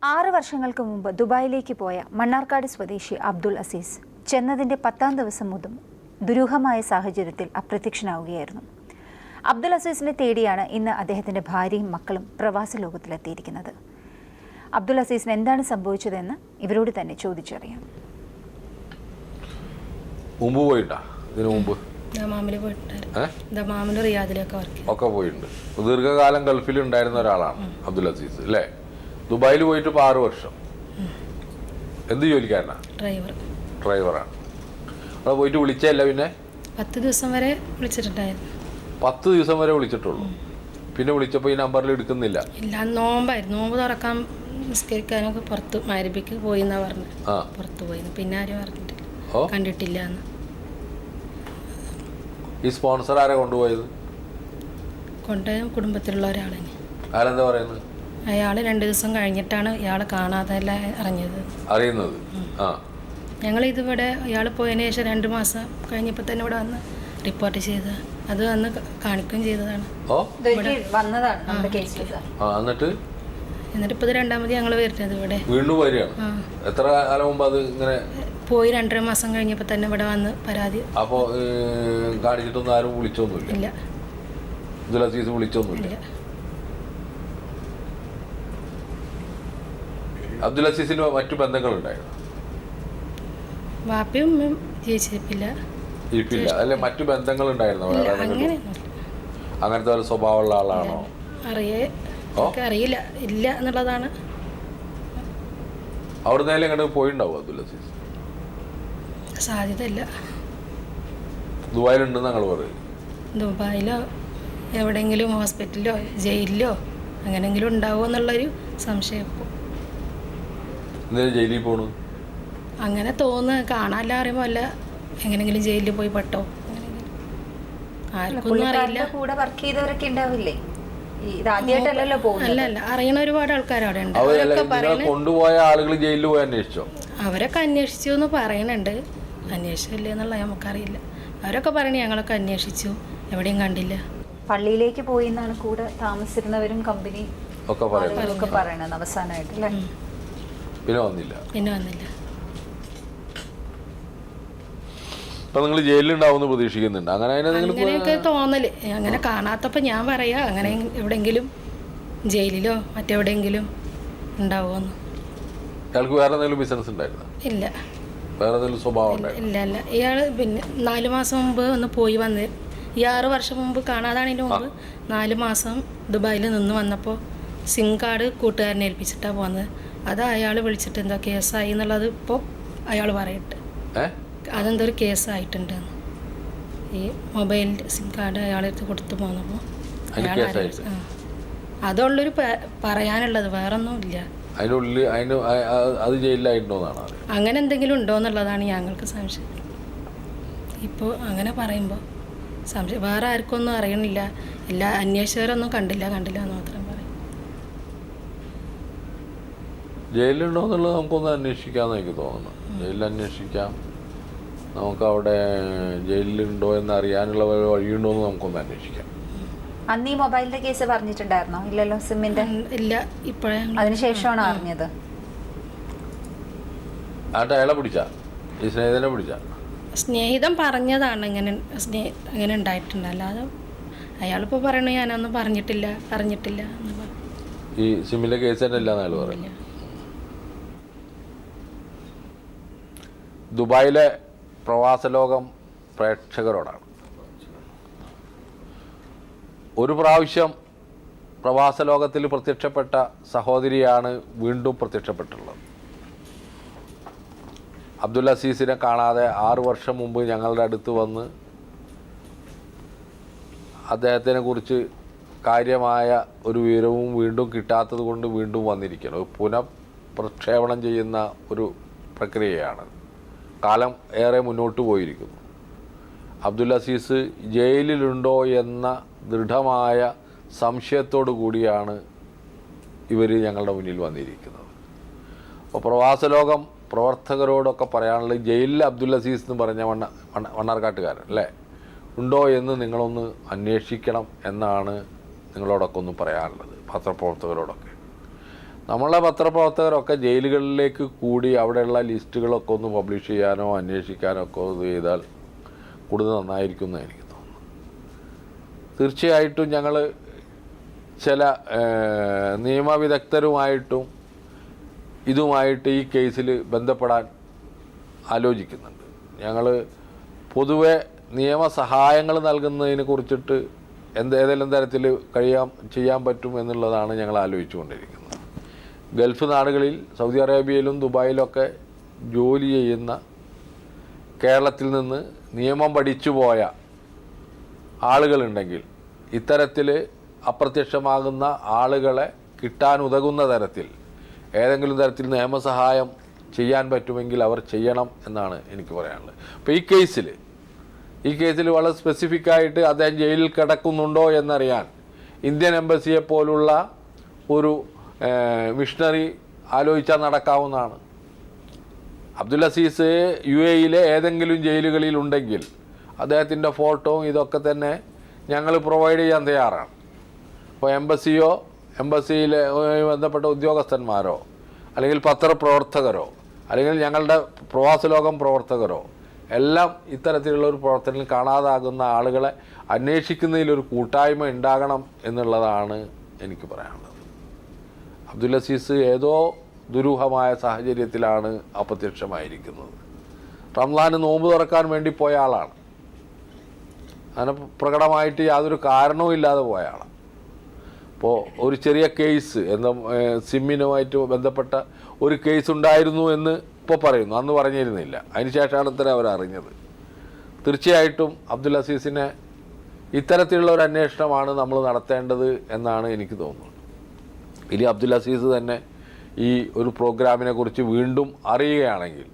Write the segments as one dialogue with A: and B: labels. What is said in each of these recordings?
A: 6 വർഷങ്ങൾക്ക് മുമ്പ് ദുബായിലേക്ക് പോയ മണ്ണാർക്കാട് സ്വദേശി അബ്ദുൾ അസീസ് ചെന്നതിൻ്റെ 10ാം ദിവസം മുതൽ ദുരൂഹമായ സാഹചര്യത്തിൽ അപ്രത്യക്ഷനാവുകയായിരുന്നു. അബ്ദുൾ അസീസിനെ തേടിയാണ് ഇന്ന് അദ്ദേഹത്തിൻ്റെ ഭാര്യയും മക്കളും പ്രവാസ ലോകത്തിലെത്തിയിരിക്കുന്നത്. അബ്ദുൾ അസീസിന് എന്താണ് സംഭവിച്ചതെന്ന് ഇവരോട് തന്നെ ചോദിച്ചറിയാം.
B: ഒക്കെ പോയിട്ടുണ്ട്. ദീർഘകാലം ഗൾഫിൽ ഉണ്ടായിരുന്ന ഒരാളാണ് അബ്ദുൾ അസീസ് അല്ലേ? ദുബായിൽ പോയിട്ട് ഇപ്പോൾ 6 വർഷം. എന്ത് ജോലിക്കാരനാ? ഡ്രൈവറാണ്. അവിടെ പോയിട്ട് വിളിച്ചല്ല? പിന്നെ
C: 10 ദിവസം വരെ വിളിച്ചിട്ടുണ്ടായിരുന്നു.
B: 10 ദിവസം വരെ വിളിച്ചിട്ടുള്ളൂ. പിന്നെ വിളിച്ചപ്പോൾ ഈ നമ്പറിൽ എടുക്കുന്നില്ല.
C: ഇല്ല, നോമ്പായിരുന്നു. നോമ്പ് തുറക്കാൻ നിസ്കരിക്കാനൊക്കെ പുറത്ത് മഗ്‌രിബിക്ക് പോയി എന്നാ പറഞ്ഞത്. പുറത്ത് പോയി. പിന്നെ ആരും അറിഞ്ഞിട്ടില്ല, കണ്ടിട്ടില്ല എന്ന്.
B: ഈ സ്പോൺസർ ആരാ കൊണ്ടുപോയത്?
C: കൊണ്ടുപോയ കുടുംബത്തിലുള്ള ഒരാളെന്നെ.
B: ആരെന്താ പറയുന്നത്?
C: അയാൾ 2 ദിവസം കഴിഞ്ഞിട്ടാണ് ഇയാളെ കാണാതെ അറിയുന്നത്. ഞങ്ങൾ ഇതിവിടെ ഇയാൾ പോയതിനു ശേഷം 2 മാസം കഴിഞ്ഞപ്പോൾ തന്നെ ഇവിടെ വന്ന് റിപ്പോർട്ട് ചെയ്ത് അത് വന്ന് കാണിക്കുകയും ചെയ്തതാണ്. എന്നിട്ട് ഇപ്പോൾ 2ാമത് ഞങ്ങൾ വരുന്നത് ഇവിടെ.
B: എത്ര കാലം മുമ്പ് അത് ഇങ്ങനെ
C: പോയി? 2.5 മാസം കഴിഞ്ഞപ്പോൾ തന്നെ ഇവിടെ വന്ന് പരാതി.
B: അപ്പോൾ കാണിച്ചിട്ടൊന്നും ആരും വിളിച്ചൊന്നുമില്ല?
C: ഇല്ല.
B: അബ്ദുൾ അസീസ് വിളിച്ചൊന്നുമില്ല? അബ്ദുൾ അസീസിന് മറ്റു ബന്ധങ്ങളുണ്ടായിരുന്നു?
C: വാപ്പയും ജീവിച്ചിരിപ്പില്ല.
B: അല്ലെ, മറ്റു ബന്ധങ്ങളുണ്ടായിരുന്നു? അങ്ങനത്തെ ഒരു സ്വഭാവമുള്ള ആളാണോ?
C: അറിയില്ല, ഇല്ല എന്നുള്ളതാണ്.
B: അവിടെ നേരെ എങ്ങോട്ട് പോയിണ്ടാവും അബ്ദുൾ അസീസ്?
C: സാധ്യത ഇല്ല.
B: ദുബായിലുണ്ടെന്ന് ഞങ്ങൾ പറയും.
C: ദുബായിലോ എവിടെയെങ്കിലും ഹോസ്പിറ്റലിലോ ജയിലിലോ അങ്ങനെങ്കിലും ഉണ്ടാവുമോ എന്നുള്ളൊരു സംശയം.
B: ജയിലിൽ പോണു
C: അങ്ങനെ തോന്നുന്നു. കാണാനല്ല അറിയുമ്പോൾ അല്ല എങ്ങനെങ്കിലും ജയിലിൽ പോയി പെട്ടോ ആർക്കൊന്നും അറിയില്ല.
A: കൂടെ വർക്ക് ചെയ്തവരൊക്കെ ഉണ്ടാവില്ലേ?
C: അല്ല, അറിയണ ഒരുപാട് ആൾക്കാർ അവിടെ ഉണ്ട്.
B: കൊണ്ടുപോയ ആളുകൾ ജയിലിൽ പോയി അന്വേഷിച്ചോ?
C: അവരൊക്കെ അന്വേഷിച്ചു എന്ന് പറയണുണ്ട്. അന്വേഷിച്ചില്ലേ എന്നുള്ള നമുക്കറിയില്ല. അവരൊക്കെ പറയണേ ഞങ്ങളൊക്കെ അന്വേഷിച്ചു, എവിടെയും കണ്ടില്ല.
A: പള്ളിയിലേക്ക് പോയി എന്നാണ് കൂടെ താമസിച്ചിരുന്നവരും കമ്പനി ഒക്കെ പറയണത് അവസാനമായിട്ട് അല്ലേ?
B: പിന്നെ വന്നില്ല. ഇപ്പൊ നിങ്ങൾ ജയിലിലുണ്ടാവുമെന്ന് പ്രതീക്ഷിക്കുന്നുണ്ട്?
C: അങ്ങനെയൊക്കെ തോന്നല്. അങ്ങനെ കാണാത്തപ്പോ ഞാൻ പറയാ അങ്ങനെ എവിടെങ്കിലും ജയിലിലോ മറ്റെവിടെയെങ്കിലും ഉണ്ടാവുമെന്ന്.
B: ഇയാൾക്ക് വേറെ എന്തെങ്കിലും ബിസിനസ് ഉണ്ടായിരുന്നോ?
C: ഇല്ല.
B: വേറെ എന്തെങ്കിലും സ്വഭാവം ഉണ്ടായിരുന്നോ?
C: ഇല്ല. ഇയാള് പിന്നെ 4 മാസം മുമ്പ് ഒന്ന് പോയി വന്ന്, ഈ 6 വർഷം മുമ്പ് കാണാതാണതിന് മുമ്പ് 4 മാസം ദുബായിൽ നിന്ന് വന്നപ്പോൾ സിം കാർഡ് കൂട്ടുകാരനെ ഏൽപ്പിച്ചിട്ടാണ് പോകുന്നത്. അത് അയാൾ വിളിച്ചിട്ട് എന്തോ കേസായി എന്നുള്ളത് ഇപ്പോൾ അയാൾ പറയട്ടെ. അതെന്തോ ഒരു കേസായിട്ടുണ്ട്. ഈ മൊബൈൽ സിം കാർഡ് അയാളെടുത്ത് കൊടുത്തു പോന്നപ്പോൾ അതുള്ളൊരു പറയാനുള്ളത്, വേറൊന്നും ഇല്ല. അങ്ങനെ എന്തെങ്കിലും ഉണ്ടോ എന്നുള്ളതാണ് ഞങ്ങൾക്ക് സംശയം. ഇപ്പോൾ അങ്ങനെ പറയുമ്പോൾ സംശയം. വേറെ ആർക്കും ഒന്നും അറിയണില്ല. എല്ലാ അന്വേഷകരൊന്നും കണ്ടില്ല എന്ന് മാത്രം പറയും.
B: ജയിലിലുണ്ടോ എന്നുള്ളത് നമുക്കൊന്ന് അന്വേഷിക്കാമെന്ന് എനിക്ക് തോന്നുന്നു. ജയിലിൽ അന്വേഷിക്കാം. നമുക്ക് അവിടെ ജയിലിലുണ്ടോ എന്ന് അറിയാനുള്ള വഴിയുണ്ടോ എന്ന് നമുക്കൊന്ന് അന്വേഷിക്കാം.
A: അന്ന് ഈ മൊബൈലിന്റെ കേസ് പറഞ്ഞിട്ടുണ്ടായിരുന്നോ? ഇല്ലല്ലോ, സിമ്മിന്റെ
C: ഇല്ല. ഇപ്പോഴേ
A: അതിനുശേഷമാണ് അറിഞ്ഞത്.
B: അയാളെ പിടിച്ച ഈ സ്നേഹിതനെ പിടിച്ച
C: സ്നേഹിതൻ പറഞ്ഞതാണ് അങ്ങനെ ഉണ്ടായിട്ടുണ്ട്. അല്ലാതെ അയാളിപ്പോൾ പറയണു ഞാനൊന്നും പറഞ്ഞിട്ടില്ല.
B: ഈ സിമ്മിലെ കേസ് തന്നെ ഇല്ല എന്നയാൾ പറഞ്ഞു. ദുബായിലെ പ്രവാസ ലോകം പ്രേക്ഷകരോടാണ്. ഒരു പ്രാവശ്യം പ്രവാസ ലോകത്തിൽ പ്രത്യക്ഷപ്പെട്ട സഹോദരിയാണ് വീണ്ടും പ്രത്യക്ഷപ്പെട്ടുള്ളത്. അബ്ദുൾ അസീസിനെ കാണാതെ 6 വർഷം മുമ്പ് ഞങ്ങളുടെ അടുത്ത് വന്ന് അദ്ദേഹത്തിനെ കുറിച്ച് കാര്യമായ ഒരു വിവരവും വീണ്ടും കിട്ടാത്തത് കൊണ്ട് വീണ്ടും വന്നിരിക്കണം. പുനഃപ്രക്ഷേപണം ചെയ്യുന്ന ഒരു പ്രക്രിയയാണ്. കാലം ഏറെ മുന്നോട്ട് പോയിരിക്കുന്നു. അബ്ദുൾ അസീസ് ജയിലിലുണ്ടോ എന്ന ദൃഢമായ സംശയത്തോടു കൂടിയാണ് ഇവർ ഞങ്ങളുടെ മുന്നിൽ വന്നിരിക്കുന്നത്. അപ്പോൾ പ്രവാസ ലോകം പ്രവർത്തകരോടൊക്കെ പറയാനുള്ളത്, ജയിലിൽ അബ്ദുൾ അസീസ് എന്ന് പറഞ്ഞ മണ്ണാർക്കാട്ടുകാരൻ അല്ലേ ഉണ്ടോ എന്ന് നിങ്ങളൊന്ന് അന്വേഷിക്കണം എന്നാണ് നിങ്ങളോടൊക്കെ ഒന്ന് പറയാനുള്ളത്, പത്രപ്രവർത്തകരോടൊക്കെ. നമ്മളെ പത്രപ്രവർത്തകരൊക്കെ ജയിലുകളിലേക്ക് കൂടി അവിടെയുള്ള ലിസ്റ്റുകളൊക്കെ ഒന്ന് പബ്ലിഷ് ചെയ്യാനോ അന്വേഷിക്കാനോ ഒക്കെ ഇത് ചെയ്താൽ കൂടുതൽ നന്നായിരിക്കും എന്ന് എനിക്ക് തോന്നുന്നു. തീർച്ചയായിട്ടും ഞങ്ങൾ ചില നിയമവിദഗ്ധരുമായിട്ടും ഇതുമായിട്ട് ഈ കേസിൽ ബന്ധപ്പെടാൻ ആലോചിക്കുന്നുണ്ട്. ഞങ്ങൾ പൊതുവെ നിയമസഹായങ്ങൾ നൽകുന്നതിനെ കുറിച്ചിട്ട് ഏതെങ്കിലും തരത്തിൽ ചെയ്യാൻ പറ്റും എന്നുള്ളതാണ് ഞങ്ങൾ ആലോചിച്ചുകൊണ്ടിരിക്കുന്നത്. ഗൾഫ് നാടുകളിൽ സൗദി അറേബ്യയിലും ദുബായിലൊക്കെ ജോലി ചെയ്യുന്ന കേരളത്തിൽ നിന്ന് നിയമം പഠിച്ചു പോയ ആളുകളുണ്ടെങ്കിൽ ഇത്തരത്തിൽ അപ്രത്യക്ഷമാകുന്ന ആളുകളെ കിട്ടാൻ ഉതകുന്ന തരത്തിൽ ഏതെങ്കിലും തരത്തിൽ നിയമസഹായം ചെയ്യാൻ പറ്റുമെങ്കിൽ അവർ ചെയ്യണം എന്നാണ് എനിക്ക് പറയാനുള്ളത്. അപ്പോൾ ഈ കേസിൽ വളരെ സ്പെസിഫിക്കായിട്ട് അദ്ദേഹം ജയിലിൽ കിടക്കുന്നുണ്ടോ എന്നറിയാൻ ഇന്ത്യൻ എംബസിയെ പോലുള്ള ഒരു മിഷണറി ആലോചിച്ചാൽ നടക്കാവുന്നതാണ്. അബ്ദുൽ അസീസ് UAE-യിലെ ഏതെങ്കിലും ജയിലുകളിൽ ഉണ്ടെങ്കിൽ അദ്ദേഹത്തിൻ്റെ ഫോട്ടോയും ഇതൊക്കെ തന്നെ ഞങ്ങൾ പ്രൊവൈഡ് ചെയ്യാൻ തയ്യാറാണ്. അപ്പോൾ എംബസിയിൽ ബന്ധപ്പെട്ട ഉദ്യോഗസ്ഥന്മാരോ അല്ലെങ്കിൽ പത്രപ്രവർത്തകരോ അല്ലെങ്കിൽ ഞങ്ങളുടെ പ്രവാസലോകം പ്രവർത്തകരോ എല്ലാം ഇത്തരത്തിലുള്ള ഒരു പ്രവർത്തനത്തിൽ കാണാതാകുന്ന ആളുകളെ അന്വേഷിക്കുന്നതിലൊരു കൂട്ടായ്മ ഉണ്ടാകണം എന്നുള്ളതാണ് എനിക്ക് പറയാനുള്ളത്. അബ്ദുൽ അസീസ് ഏതോ ദുരൂഹമായ സാഹചര്യത്തിലാണ് അപ്രത്യക്ഷമായിരിക്കുന്നത്. റംസാന് നോമ്പ് തുറക്കാൻ വേണ്ടി പോയ ആളാണ്. അങ്ങനെ പ്രകടമായിട്ട് യാതൊരു കാരണവും ഇല്ലാതെ പോയ ആളാണ്. അപ്പോൾ ഒരു ചെറിയ കേസ് സിമ്മിനുമായിട്ട് ബന്ധപ്പെട്ട ഒരു കേസ് ഉണ്ടായിരുന്നു എന്ന് ഇപ്പോൾ പറയുന്നു. അന്ന് പറഞ്ഞിരുന്നില്ല. അതിനുശേഷമാണ് ഇത്തരം അവരറിഞ്ഞത്. തീർച്ചയായിട്ടും അബ്ദുൽ അസീസിനെ ഇത്തരത്തിലുള്ള ഒരു അന്വേഷണമാണ് നമ്മൾ നടത്തേണ്ടത് എന്നാണ് എനിക്ക് തോന്നുന്നത്. ഇനി അബ്ദുൽ അസീസ് തന്നെ ഈ ഒരു പ്രോഗ്രാമിനെ കുറിച്ച് വീണ്ടും അറിയുകയാണെങ്കിൽ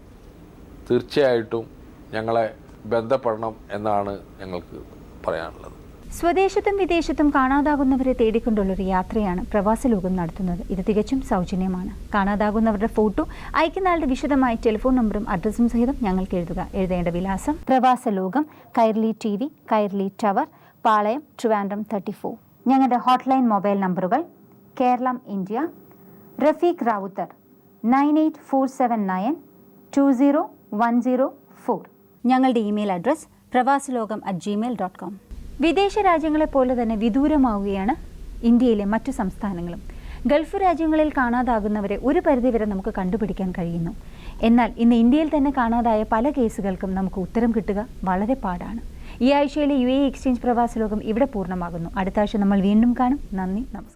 B: തീർച്ചയായിട്ടും ഞങ്ങളെ ബന്ധപ്പെടണം എന്നാണ് ഞങ്ങൾക്ക് പറയാനുള്ളത്.
A: സ്വദേശത്തും വിദേശത്തും കാണാതാകുന്നവരെ തേടിക്കൊണ്ടുള്ളൊരു യാത്രയാണ് പ്രവാസ ലോകം നടത്തുന്നത്. ഇത് തികച്ചും സൗജന്യമാണ്. കാണാതാകുന്നവരുടെ ഫോട്ടോ അയക്കുന്നയാളുടെ വിശദമായ ടെലിഫോൺ നമ്പറും അഡ്രസ്സും സഹിതം ഞങ്ങൾക്ക് എഴുതുക. എഴുതേണ്ട വിലാസം: പ്രവാസ ലോകം, കൈർലി TV, കൈർലി ടവർ, പാളയം, ട്രിവാൻഡ്രം 34. ഞങ്ങളുടെ ഹോട്ട്ലൈൻ മൊബൈൽ നമ്പറുകൾ: കേരളം ഇന്ത്യ, റഫീഖ് റാവുത്തർ 9847920104. ഞങ്ങളുടെ ഇമെയിൽ അഡ്രസ് pravasaloகம்@gmail.com. വിദേശ രാജ്യങ്ങളെപ്പോലെ തന്നെ വിദൂരമാവുകയാണ് ഇന്ത്യയിലെ മറ്റു സംസ്ഥാനങ്ങളും. ഗൾഫ് രാജ്യങ്ങളിൽ കാണാതാകുന്നവരെ ഒരു പരിധിവരെ നമുക്ക് കണ്ടുപിടിക്കാൻ കഴിയുന്നു. എന്നാൽ ഇന്ന് ഇന്ത്യയിൽ തന്നെ കാണാതായ പല കേസുകൾക്കും നമുക്ക് ഉത്തരം കിട്ടുക വളരെ പാടാണ്. ഈ ആഴ്ചയിലെ UAE എക്സ്ചേഞ്ച് പ്രവാസ ലോകം ഇവിടെ പൂർണ്ണമാകുന്നു. അടുത്ത ആഴ്ച നമ്മൾ വീണ്ടും കാണും. നന്ദി, നമസ്കാരം.